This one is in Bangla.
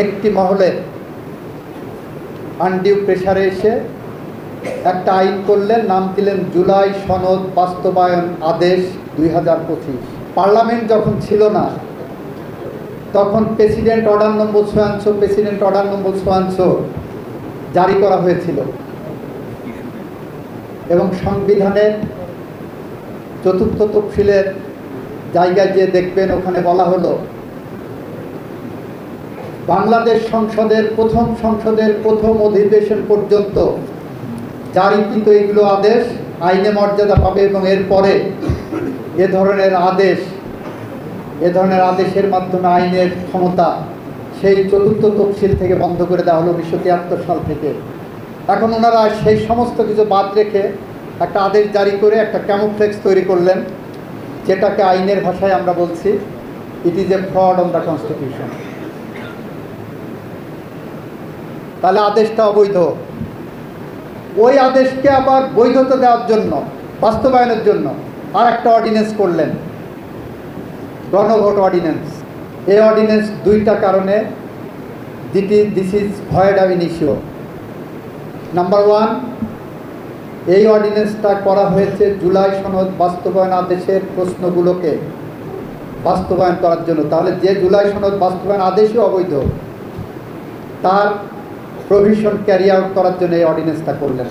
একটি মহলের আনডিউ প্রেসারে এসে একটা আইন করলেন, নাম দিলেন জুলাই সনদ বাস্তবায়ন আদেশ 2025। পার্লামেন্ট যখন ছিল না তখন প্রেসিডেন্ট অর্ডার নম্বর 56 জারি করা হয়েছিল এবং সংবিধানের চতুর্থ তফসিলের জায়গায় যে দেখবেন ওখানে বলা হলো বাংলাদেশ সংসদের প্রথম অধিবেশন পর্যন্ত জারিকৃত এগুলো আদেশ আইনে মর্যাদা পাবে এবং এরপরে এ ধরনের আদেশের মাধ্যমে আইনের ক্ষমতা সেই চতুর্থ তফসিল থেকে বন্ধ করে দেওয়া হলো 1973 সাল থেকে। এখন ওনারা সেই সমস্ত কিছু বাদ রেখে একটা আদেশ জারি করে একটা ক্যামোফ্লেক্স তৈরি করলেন, যেটাকে আইনের ভাষায় আমরা বলছি it is a fraud on the constitution. তাহলে আদেশটা অবৈধ। ওই আদেশকে আবার বৈধতা দেওয়ার জন্য, বাস্তবায়নের জন্য আর একটা অর্ডিন্যান্স করলেন, গণভোট অর্ডিন্যান্স। এই অর্ডিন্যান্স দুইটা কারণে this is void of initio. Number one, এই অর্ডিন্যান্সটা করা হয়েছে জুলাই সনদ বাস্তবায়ন আদেশের প্রশ্নগুলোকে বাস্তবায়ন করার জন্য। তাহলে যে জুলাই সনদ বাস্তবায়ন আদেশই অবৈধ, তার প্রভিশন ক্যারি আউট করার জন্য এই অর্ডিন্যান্সটা করলেন।